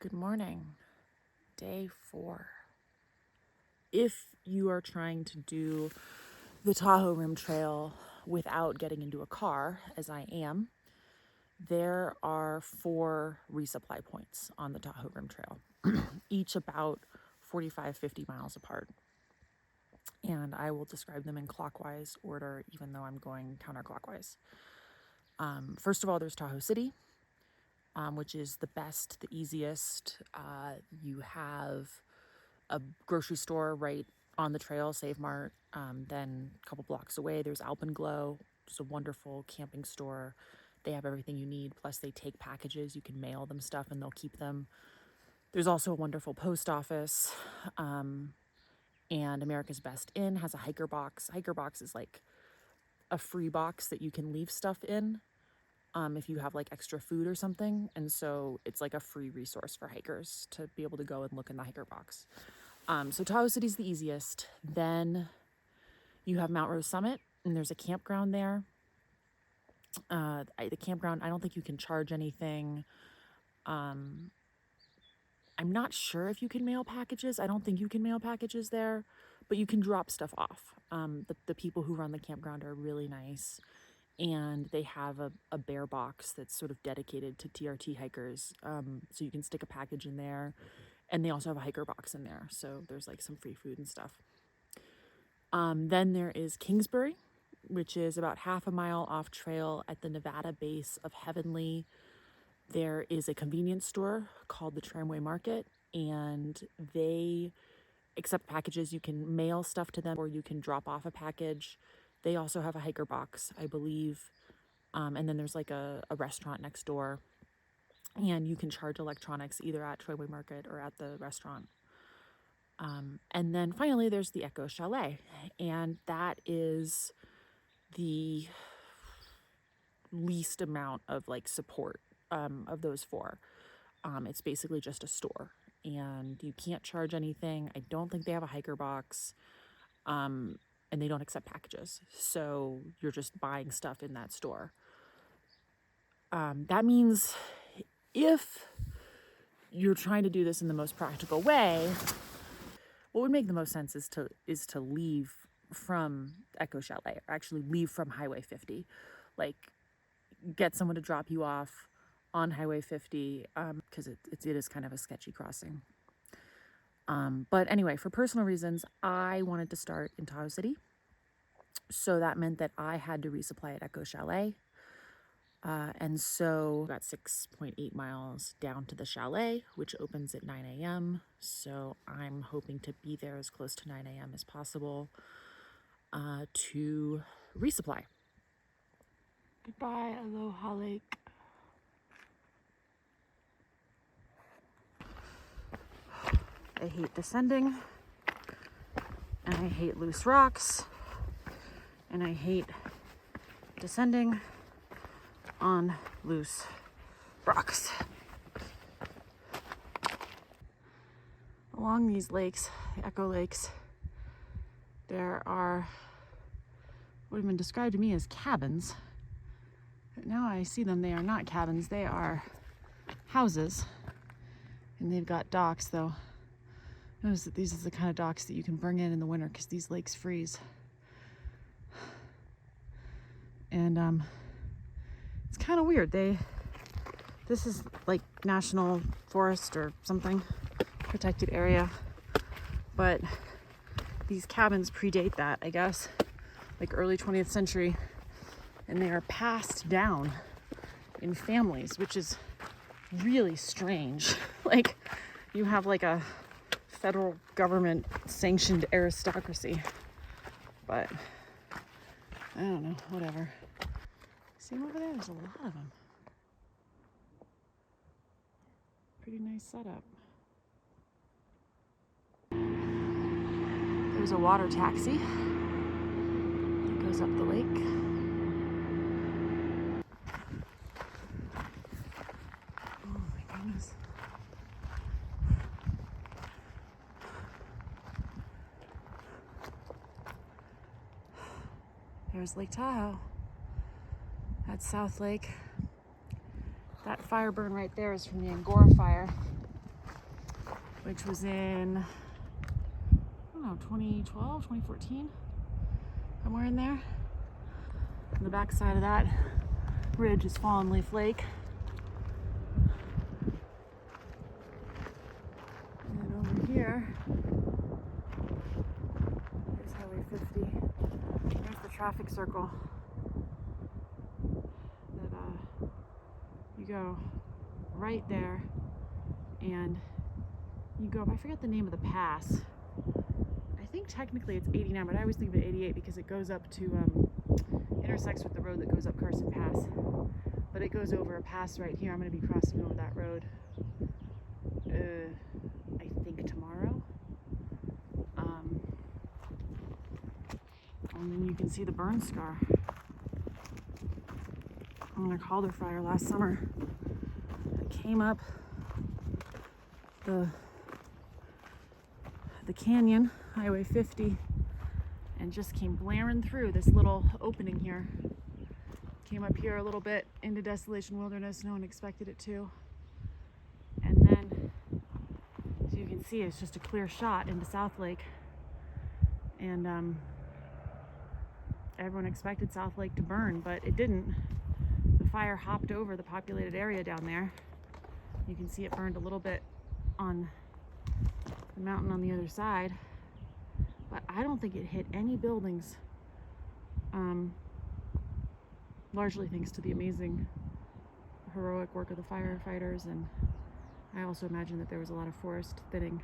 Good morning, day 4. If you are trying to do the Tahoe Rim Trail without getting into a car, as I am, there are 4 resupply points on the Tahoe Rim Trail, each about 45-50 miles apart. And I will describe them in clockwise order, even though I'm going counterclockwise. First of all, there's Tahoe City, which is the best, the easiest. You have a grocery store right on the trail, Save Mart. Then a couple blocks away, there's Alpenglow, which is a wonderful camping store. They have everything you need, plus they take packages. You can mail them stuff and they'll keep them. There's also a wonderful post office. And America's Best Inn has a hiker box. Hiker box is like a free box that you can leave stuff in if you have like extra food or something. And so it's like a free resource for hikers to be able to go and look in the hiker box. So Tahoe City's the easiest. Then you have Mount Rose Summit, and there's a campground there. The campground, I don't think you can charge anything. I'm not sure if you can mail packages. I don't think you can mail packages there, but you can drop stuff off. The people who run the campground are really nice, and they have a bear box that's sort of dedicated to TRT hikers. So you can stick a package in there, and they also have a hiker box in there. So there's like some free food and stuff. Then there is Kingsbury, which is about half a mile off trail at the Nevada base of Heavenly. There is a convenience store called the Tramway Market, and they accept packages. You can mail stuff to them or you can drop off a package. They also have a hiker box, I believe. And then there's like a restaurant next door, and you can charge electronics either at Tramway Market or at the restaurant. And then finally there's the Echo Chalet, and that is the least amount of like support of those 4. It's basically just a store, and you can't charge anything. I don't think they have a hiker box, and they don't accept packages. So you're just buying stuff in that store. That means if you're trying to do this in the most practical way, what would make the most sense is to leave from Echo Chalet, or actually leave from Highway 50. Like, get someone to drop you off on Highway 50, because it is kind of a sketchy crossing. But anyway, for personal reasons, I wanted to start in Tahoe City. So that meant that I had to resupply at Echo Chalet. And so got 6.8 miles down to the chalet, which opens at 9 a.m. So I'm hoping to be there as close to 9 a.m. as possible to resupply. Goodbye, Aloha Lake. I hate descending, and I hate loose rocks, and I hate descending on loose rocks. Along these lakes, the Echo Lakes, there are what have been described to me as cabins. But now I see them, they are not cabins, they are houses. And they've got docks, though. Notice that these are the kind of docks that you can bring in the winter because these lakes freeze. And it's kind of weird. This is like national forest or something, protected area, but these cabins predate that, I guess, like early 20th century, and they are passed down in families, which is really strange. Like, you have like a federal government sanctioned aristocracy, but I don't know, whatever. See them over there? There's a lot of them. Pretty nice setup. There's a water taxi that goes up the lake. Oh my goodness. There's Lake Tahoe. That's South Lake. That fire burn right there is from the Caldor Fire. which was in, I don't know, 2012, 2014, somewhere in there. On the back side of that ridge is Fallen Leaf Lake. And then over here, there's Highway 50. There's the traffic circle that you go right there, and you go, I forget the name of the pass. I think technically it's 89, but I always think of it 88 because it goes up to, intersects with the road that goes up Carson Pass. But it goes over a pass right here. I'm going to be crossing over that road, I think tomorrow. And then you can see the burn scar on the Caldor Fire last summer. It came up the canyon, Highway 50, and just came blaring through this little opening here. Came up here a little bit into Desolation Wilderness. No one expected it to. And then, as you can see, it's just a clear shot into South Lake. And everyone expected South Lake to burn, but it didn't. The fire hopped over the populated area down there. You can see it burned a little bit on the mountain on the other side, but I don't think it hit any buildings, largely thanks to the amazing heroic work of the firefighters. And I also imagine that there was a lot of forest thinning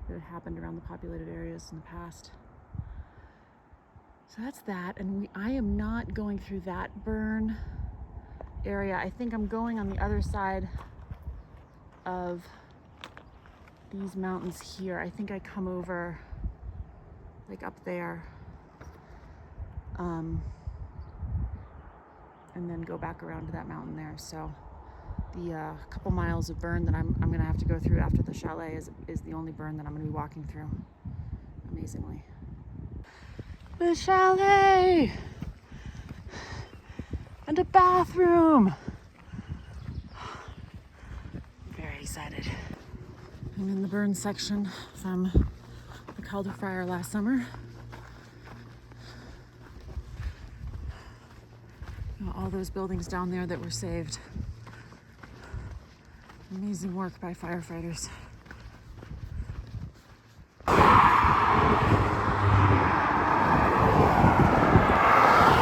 that happened around the populated areas in the past. So that's that, and I am not going through that burn area. I think I'm going on the other side of these mountains here. I think I come over like up there, and then go back around to that mountain there. So the couple miles of burn that I'm gonna have to go through after the chalet is the only burn that I'm gonna be walking through, amazingly. The chalet and a bathroom. Very excited. I'm in the burn section from the Caldor Fire last summer. All those buildings down there that were saved. Amazing work by firefighters.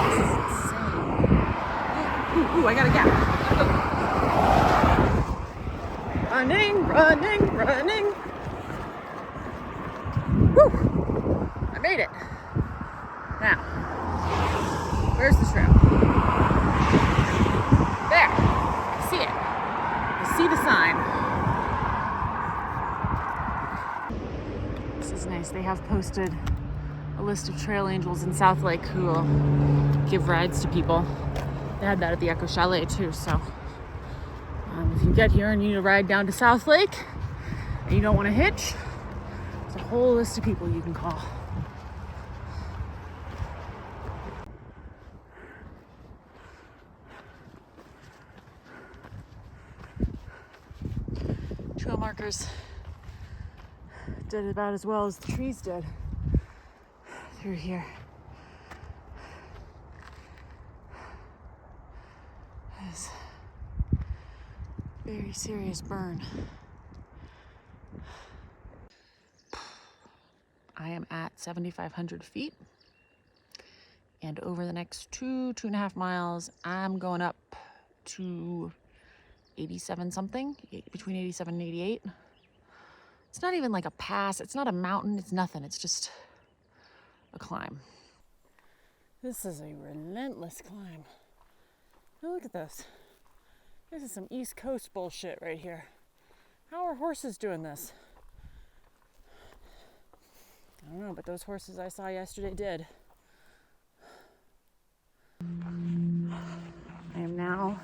This is insane. Ooh, I got a gap. Running, running, running. Woo! I made it. Now, where's the shrimp? There. I see it. I see the sign. This is nice. They have posted a list of trail angels in South Lake who will give rides to people. They had that at the Echo Chalet too, so if you get here and you need a ride down to South Lake and you don't want to hitch, there's a whole list of people you can call. Trail markers did about as well as the trees did through here. It's very serious burn. I am at 7,500 feet, and over the next 2.5 miles, I'm going up to 87 something, between 87 and 88. It's not even like a pass, it's not a mountain, it's nothing, it's just a climb. This is a relentless climb. Now look at this. This is some East Coast bullshit right here. How are horses doing this? I don't know, but those horses I saw yesterday did. I am now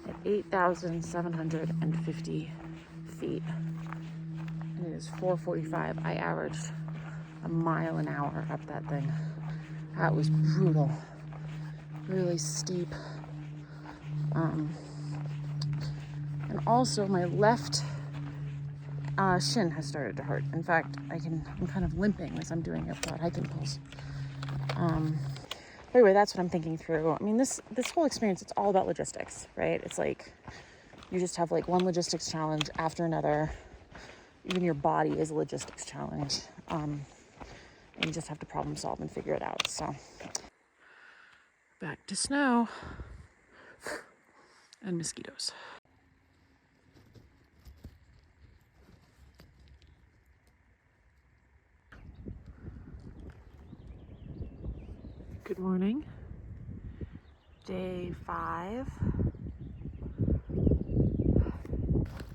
at 8,750 feet. And it is 4:45. I averaged a mile an hour up that thing. That was brutal. Really steep. And also my left shin has started to hurt. In fact, I'm kind of limping as I'm doing a flat hiking pulse. Anyway, that's what I'm thinking through. I mean, this whole experience, it's all about logistics, right? It's like you just have like one logistics challenge after another. Even your body is a logistics challenge. And you just have to problem solve and figure it out. So back to snow and mosquitoes. Good morning. Day 5.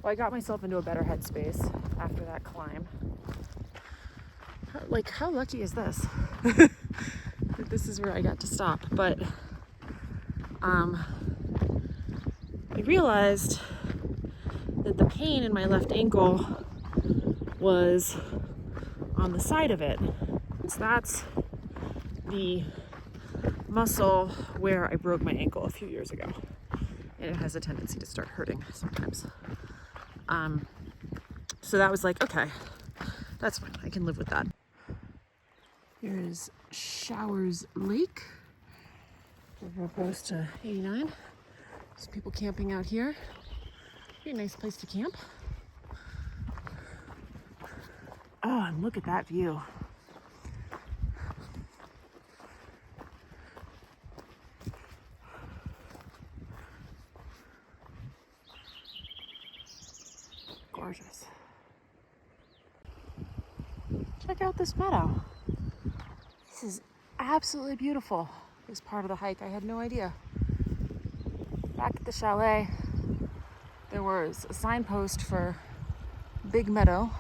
Well, I got myself into a better headspace after that climb. How lucky is this? That this is where I got to stop. But I realized that the pain in my left ankle was on the side of it. So that's the muscle where I broke my ankle a few years ago. And it has a tendency to start hurting sometimes. So that was like, okay, that's fine. I can live with that. Here's Showers Lake. We're close to 89. There's people camping out here. Be a nice place to camp. Oh, and look at that view. Gorgeous. Check out this meadow. This is absolutely beautiful. This part of the hike, I had no idea. Back at the chalet, there was a signpost for Big Meadow.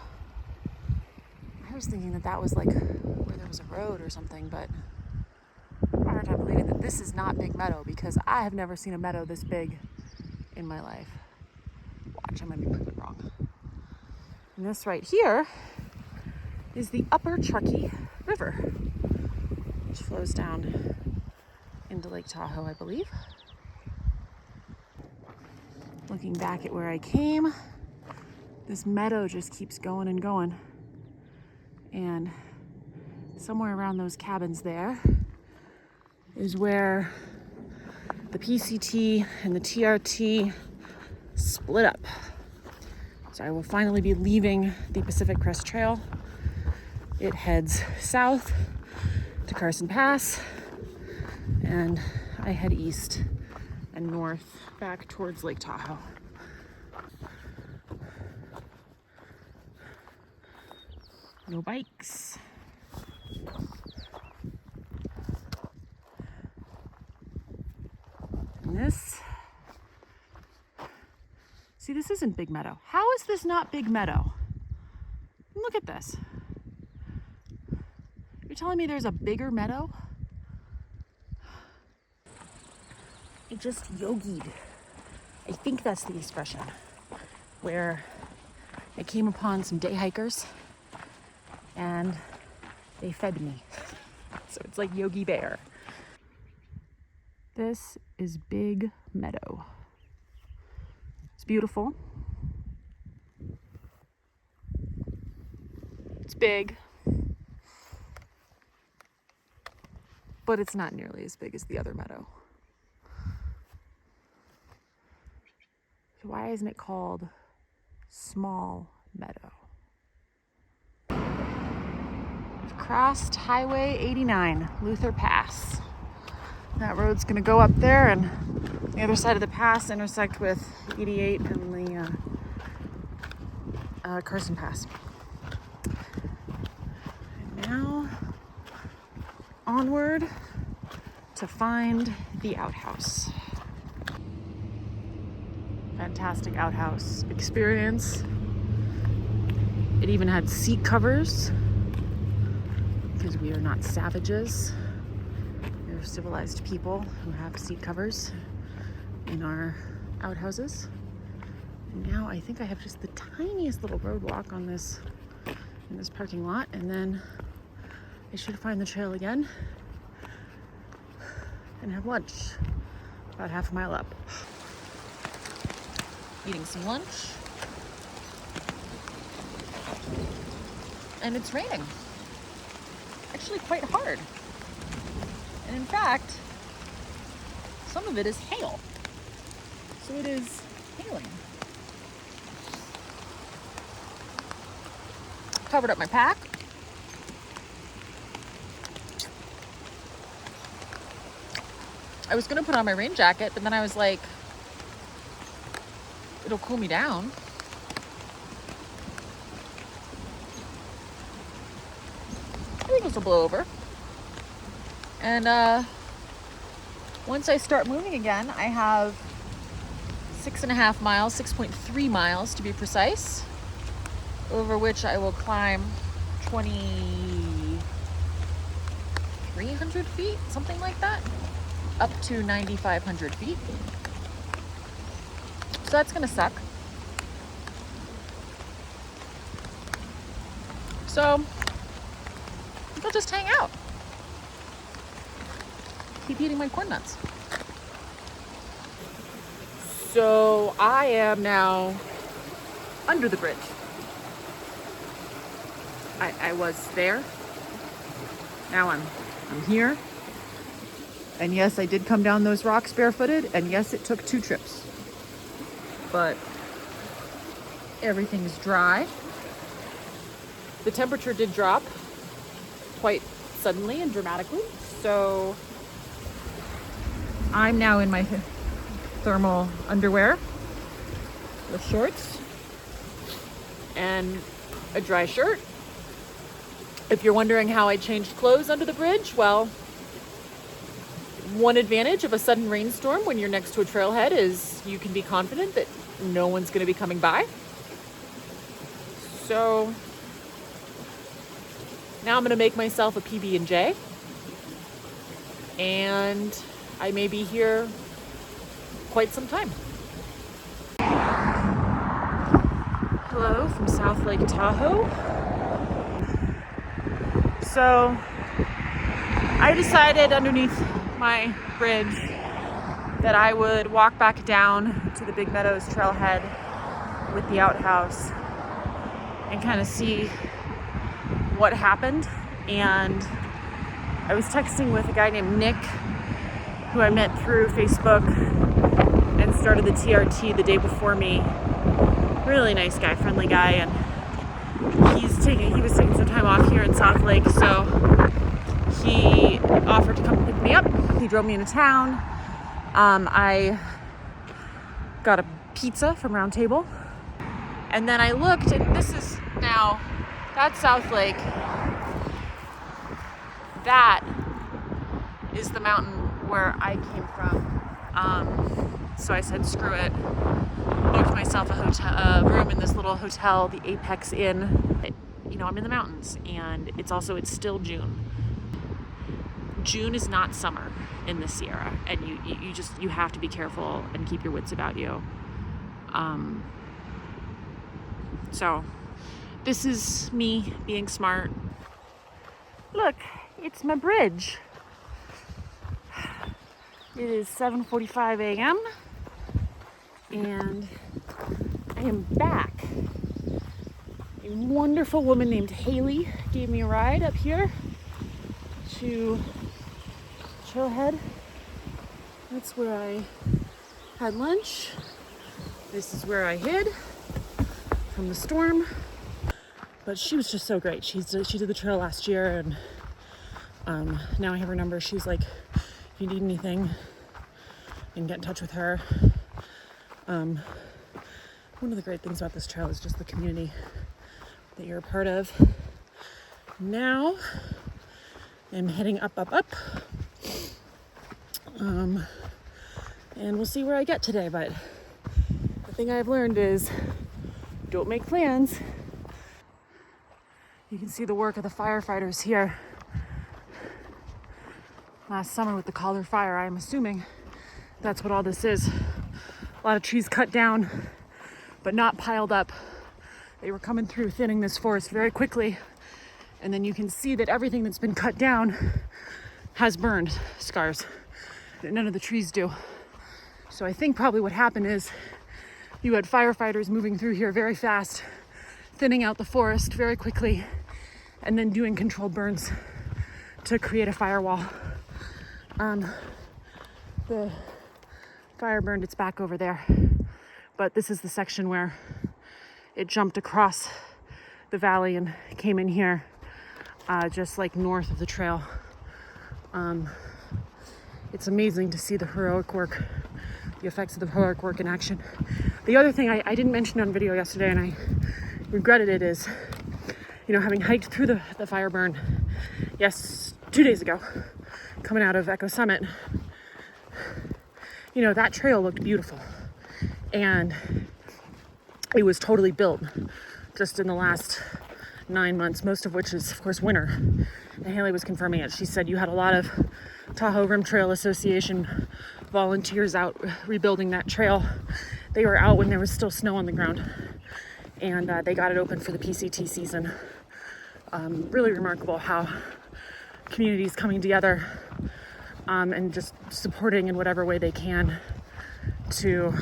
I was thinking that was like where there was a road or something, but I have a hard time believing that this is not Big Meadow because I have never seen a meadow this big in my life. Watch, I'm gonna be proven wrong. And this right here is the Upper Truckee River, which flows down into Lake Tahoe, I believe. Looking back at where I came, this meadow just keeps going and going. And somewhere around those cabins there is where the PCT and the TRT split up. So I will finally be leaving the Pacific Crest Trail. It heads south to Carson Pass, and I head east and north back towards Lake Tahoe. No bikes. And this, see, this isn't Big Meadow. How is this not Big Meadow? Look at this. You're telling me there's a bigger meadow? I just yogied. I think that's the expression, where I came upon some day hikers and they fed me. So it's like Yogi Bear. This is Big Meadow. It's beautiful. It's big, but it's not nearly as big as the other meadow. So why isn't it called Small Meadow? We've crossed Highway 89, Luther Pass. That road's gonna go up there, and the other side of the pass intersect with 88 and the Carson Pass. And now onward to find the outhouse. Fantastic outhouse experience. It even had seat covers because we are not savages. We're civilized people who have seat covers in our outhouses. And now I think I have just the tiniest little roadwalk in this parking lot, and then I should find the trail again and have lunch about half a mile up. Eating some lunch. and it's raining. Actually quite hard. And in fact, some of it is hail. So it is hailing. Covered up my pack. I was gonna put on my rain jacket, but then I was like, it'll cool me down. I think this will blow over. And once I start moving again, I have 6.5 miles, 6.3 miles to be precise, over which I will climb 2,300 feet, something like that, up to 9,500 feet. So that's gonna suck. So I think I'll just hang out. Keep eating my corn nuts. So I am now under the bridge. I was there. Now I'm here. And yes, I did come down those rocks barefooted. And yes, it took 2 trips. But everything's dry. The temperature did drop quite suddenly and dramatically. So I'm now in my thermal underwear with shorts and a dry shirt. If you're wondering how I changed clothes under the bridge, well, one advantage of a sudden rainstorm when you're next to a trailhead is you can be confident that no one's going to be coming by. So now I'm going to make myself a PB&J, and I may be here quite some time. Hello from South Lake Tahoe. So I decided underneath my bridge that I would walk back down to the Big Meadows trailhead with the outhouse and kind of see what happened. And I was texting with a guy named Nick, who I met through Facebook and started the TRT the day before me. Really nice guy, friendly guy, and he was taking some time off here in South Lake, so he offered to come pick me up. He drove me into town. I got a pizza from Round Table, and then I looked, and that's South Lake. That is the mountain where I came from. So I said, screw it. Booked myself a room in this little hotel, the Apex Inn. I'm in the mountains, and it's still June. June is not summer in the Sierra, and you have to be careful and keep your wits about you. So this is me being smart. Look, it's my bridge. It is 7:45 a.m. and I am back. A wonderful woman named Haley gave me a ride up here to Trailhead. That's where I had lunch. This is where I hid from the storm. But she was just so great. She did the trail last year, and now I have her number. She's like, if you need anything, you can get in touch with her. One of the great things about this trail is just the community that you're a part of. Now I'm heading up. And we'll see where I get today, but the thing I've learned is don't make plans. You can see the work of the firefighters here last summer with the Caldor Fire. I'm assuming that's what all this is. A lot of trees cut down, but not piled up. They were coming through, thinning this forest very quickly. And then you can see that everything that's been cut down has burned scars that none of the trees do. So I think probably what happened is you had firefighters moving through here very fast, thinning out the forest very quickly, and then doing controlled burns to create a firewall. The fire burned its back over there, but this is the section where it jumped across the valley and came in here, just like north of the trail. It's amazing to see the heroic work, the effects of the heroic work in action. The other thing I didn't mention on video yesterday, and I regretted it, is, you know, having hiked through the fire burn, 2 days ago, coming out of Echo Summit, you know, that trail looked beautiful. And it was totally built just in the last 9 months, most of which is, of course, winter. And Haley was confirming it. She said you had a lot of Tahoe Rim Trail Association volunteers out rebuilding that trail. They were out when there was still snow on the ground, and they got it open for the PCT season. Really remarkable how communities coming together and just supporting in whatever way they can to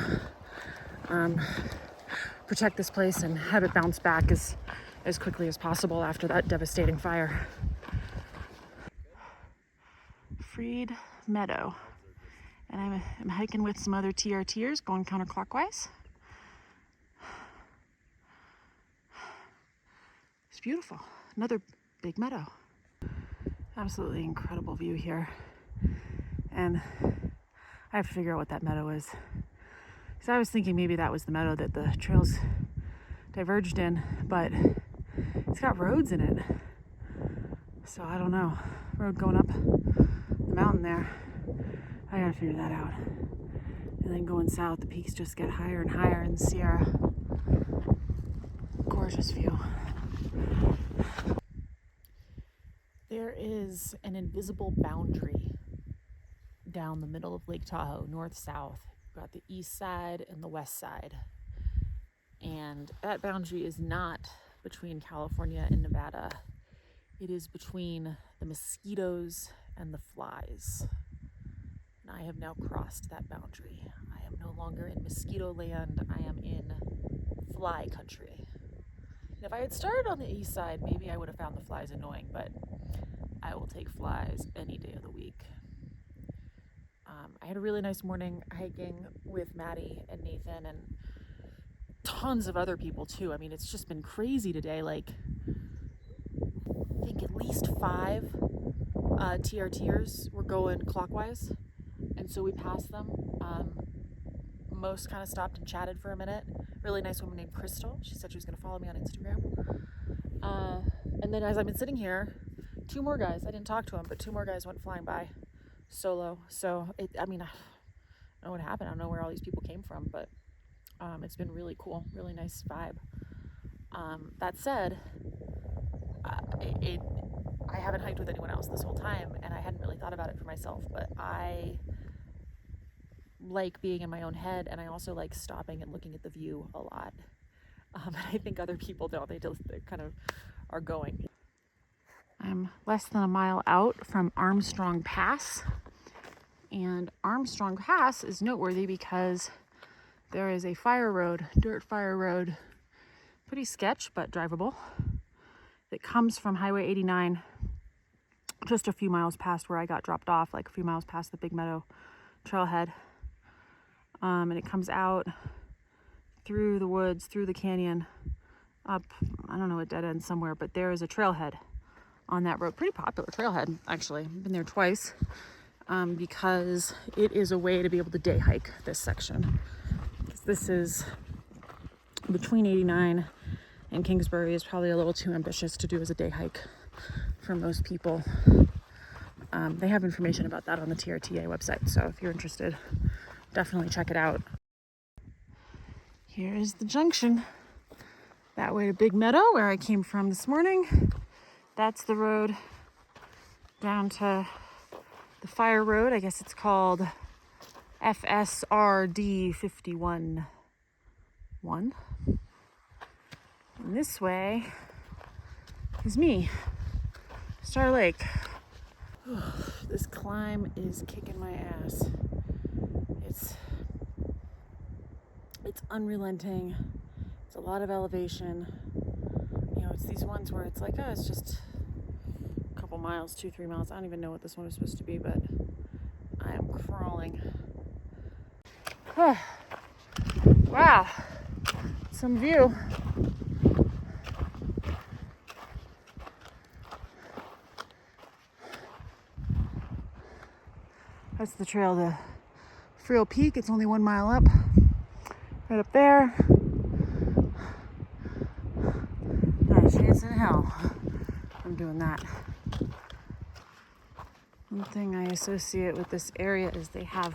protect this place and have it bounce back as quickly as possible after that devastating fire. Freed Meadow. And I'm hiking with some other TRTers going counterclockwise. It's beautiful. Another big meadow. Absolutely incredible view here. And I have to figure out what that meadow is. So I was thinking maybe that was the meadow that the trails diverged in, but it's got roads in it. So I don't know. Road going up the mountain there. I gotta figure that out. And then going south, the peaks just get higher and higher in the Sierra. Gorgeous view. There is an invisible boundary down the middle of Lake Tahoe, north-south. You've got the east side and the west side. And that boundary is not between California and Nevada. It is between the mosquitoes and the flies. And I have now crossed that boundary. I am no longer in mosquito land. I am in fly country. And if I had started on the east side, maybe I would have found the flies annoying, but I will take flies any day of the week. I had a really nice morning hiking with Maddie and Nathan and tons of other people too. I mean, it's just been crazy today. Like, I think at least 5 TRTers were going clockwise. And so we passed them. Most kind of stopped and chatted for a minute. Really nice woman named Crystal. She said she was going to follow me on Instagram. And then as I've been sitting here, 2 more guys, I didn't talk to them, but 2 more guys went flying by solo. So, I don't know what happened. I don't know where all these people came from, but it's been really cool. Really nice vibe. That said, I haven't hiked with anyone else this whole time, and I hadn't really thought about it for myself, but I like being in my own head, and I also like stopping and looking at the view a lot. And I think other people don't. They kind of are going. I'm less than a mile out from Armstrong Pass, and Armstrong Pass is noteworthy because there is a fire road, dirt fire road, pretty sketch but drivable, that comes from Highway 89 just a few miles past where I got dropped off, like a few miles past the Big Meadow trailhead. And it comes out through the woods, through the canyon, up, I don't know, a dead end somewhere, but there is a trailhead on that road. Pretty popular trailhead, actually. I've been there twice because it is a way to be able to day hike this section. This is between 89 and Kingsbury is probably a little too ambitious to do as a day hike for most people. They have information about that on the TRTA website, so if you're interested, definitely check it out. Here is the junction. That way to Big Meadow, where I came from this morning. That's the road down to the fire road. I guess it's called FSRD 51-1. And this way is me, Star Lake. This climb is kicking my ass. It's unrelenting. It's a lot of elevation. You know, it's these ones where it's like, oh, it's just a couple miles, 2-3 miles. I don't even know what this one is supposed to be, but I am crawling. Wow, some view. That's the trail to Friel Peak. It's only 1 mile up. Right up there. Not a chance in hell I'm doing that. One thing I associate with this area is they have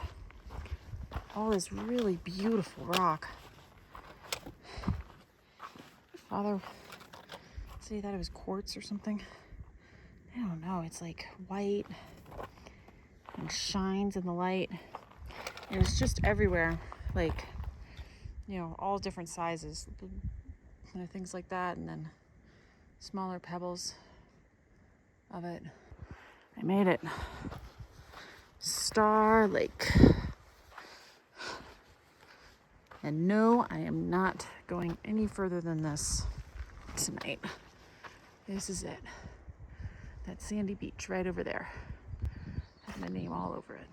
all this really beautiful rock. My father said he thought it was quartz or something. I don't know. It's like white and shines in the light. And it's just everywhere. Like, you know, all different sizes. Things like that. And then smaller pebbles of it. I made it. Star Lake. And no, I am not going any further than this tonight. This is it. That sandy beach right over there. Has my name all over it.